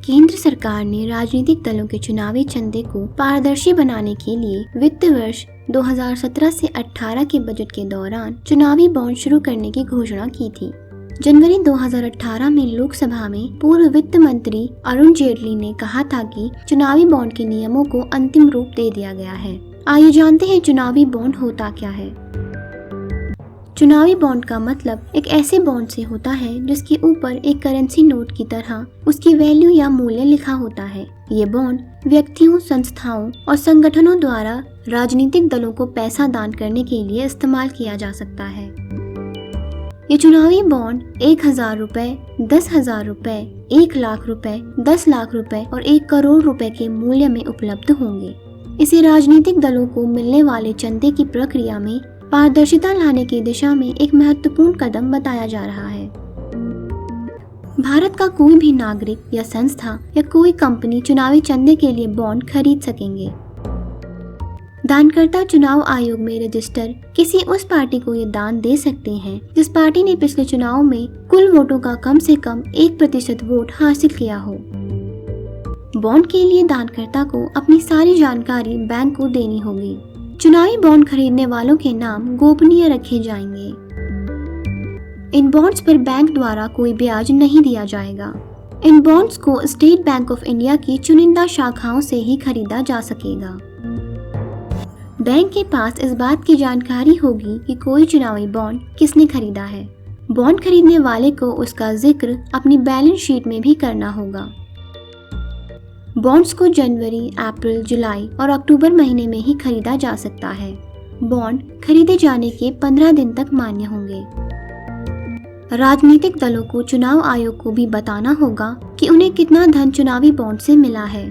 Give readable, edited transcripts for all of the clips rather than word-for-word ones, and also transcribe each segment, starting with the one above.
केंद्र सरकार ने राजनीतिक दलों के चुनावी चंदे को पारदर्शी बनाने के लिए वित्त वर्ष 2017 से 18 के बजट के दौरान चुनावी बॉन्ड शुरू करने की घोषणा की थी। जनवरी 2018 में लोकसभा में पूर्व वित्त मंत्री अरुण जेटली ने कहा था कि चुनावी बॉन्ड के नियमों को अंतिम रूप दे दिया गया है। आइए जानते हैं चुनावी बॉन्ड होता क्या है। चुनावी बॉन्ड का मतलब एक ऐसे बॉन्ड से होता है जिसके ऊपर एक करेंसी नोट की तरह उसकी वैल्यू या मूल्य लिखा होता है। ये बॉन्ड व्यक्तियों, संस्थाओं और संगठनों द्वारा राजनीतिक दलों को पैसा दान करने के लिए इस्तेमाल किया जा सकता है। ये चुनावी बॉन्ड 1000 रुपए, 10,000 रुपए, 1 लाख रुपए, 10 लाख रुपए और 1 करोड़ रुपए के मूल्य में उपलब्ध होंगे। इसे राजनीतिक दलों को मिलने वाले चंदे की प्रक्रिया में पारदर्शिता लाने की दिशा में एक महत्वपूर्ण कदम बताया जा रहा है। भारत का कोई भी नागरिक या संस्था या कोई कंपनी चुनावी चंदे के लिए बॉन्ड खरीद सकेंगे। दानकर्ता चुनाव आयोग में रजिस्टर किसी उस पार्टी को ये दान दे सकते हैं जिस पार्टी ने पिछले चुनाव में कुल वोटों का कम से कम 1% वोट हासिल किया हो। बॉन्ड के लिए दानकर्ता को अपनी सारी जानकारी बैंक को देनी होगी। चुनावी बॉन्ड खरीदने वालों के नाम गोपनीय रखे जाएंगे। इन बॉन्ड्स पर बैंक द्वारा कोई ब्याज नहीं दिया जाएगा। इन बॉन्ड्स को स्टेट बैंक ऑफ इंडिया की चुनिंदा शाखाओं से ही खरीदा जा सकेगा। बैंक के पास इस बात की जानकारी होगी कि कोई चुनावी बॉन्ड किसने खरीदा है। बॉन्ड खरीदने वाले को उसका जिक्र अपनी बैलेंस शीट में भी करना होगा। बॉन्ड्स को जनवरी, अप्रैल, जुलाई और अक्टूबर महीने में ही खरीदा जा सकता है। बॉन्ड खरीदे जाने के 15 दिन तक मान्य होंगे। राजनीतिक दलों को चुनाव आयोग को भी बताना होगा कि उन्हें कितना धन चुनावी बॉन्ड से मिला है।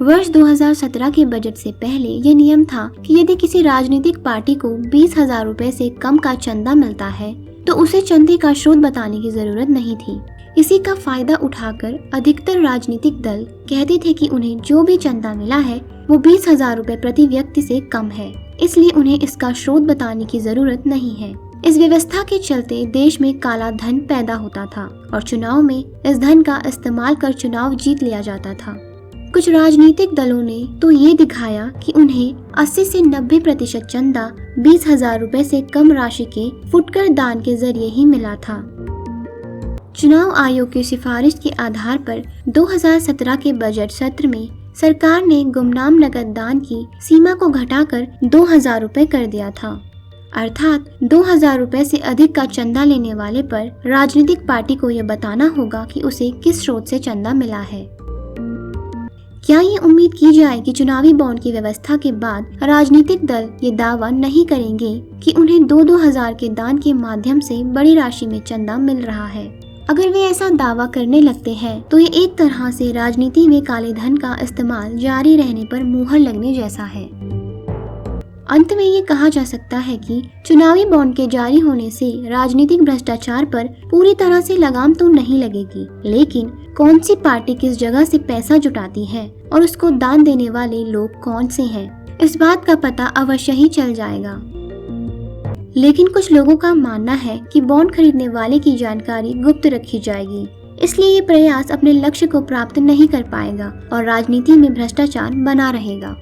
वर्ष 2017 के बजट से पहले यह नियम था कि यदि किसी राजनीतिक पार्टी को 20,000 रुपए से कम का चंदा मिलता है तो उसे चंदे का स्रोत बताने की जरूरत नहीं थी। इसी का फायदा उठाकर अधिकतर राजनीतिक दल कहते थे कि उन्हें जो भी चंदा मिला है वो 20,000 रुपए प्रति व्यक्ति से कम है, इसलिए उन्हें इसका स्रोत बताने की जरूरत नहीं है। इस व्यवस्था के चलते देश में काला धन पैदा होता था और चुनाव में इस धन का इस्तेमाल कर चुनाव जीत लिया जाता था। कुछ राजनीतिक दलों ने तो ये दिखाया कि उन्हें 80 से 90% चंदा 20,000 रुपए से कम राशि के फुटकर दान के जरिए ही मिला था। चुनाव आयोग की सिफारिश के आधार पर 2017 के बजट सत्र में सरकार ने गुमनाम नकद दान की सीमा को घटाकर 2,000 रुपए कर दिया था। अर्थात 2,000 रुपए से अधिक का चंदा लेने वाले पर राजनीतिक पार्टी को यह बताना होगा कि उसे किस स्रोत से चंदा मिला है। क्या ये उम्मीद की जाए कि चुनावी बॉन्ड की व्यवस्था के बाद राजनीतिक दल ये दावा नहीं करेंगे कि उन्हें 2,000 के दान के माध्यम से बड़ी राशि में चंदा मिल रहा है। अगर वे ऐसा दावा करने लगते हैं तो ये एक तरह से राजनीति में काले धन का इस्तेमाल जारी रहने पर मुहर लगने जैसा है। अंत में ये कहा जा सकता है कि चुनावी बॉन्ड के जारी होने से राजनीतिक भ्रष्टाचार पर पूरी तरह से लगाम तो नहीं लगेगी, लेकिन कौन सी पार्टी किस जगह से पैसा जुटाती है और उसको दान देने वाले लोग कौन से हैं, इस बात का पता अवश्य ही चल जाएगा। लेकिन कुछ लोगों का मानना है कि बॉन्ड खरीदने वाले की जानकारी गुप्त रखी जाएगी, इसलिए ये प्रयास अपने लक्ष्य को प्राप्त नहीं कर पाएगा और राजनीति में भ्रष्टाचार बना रहेगा।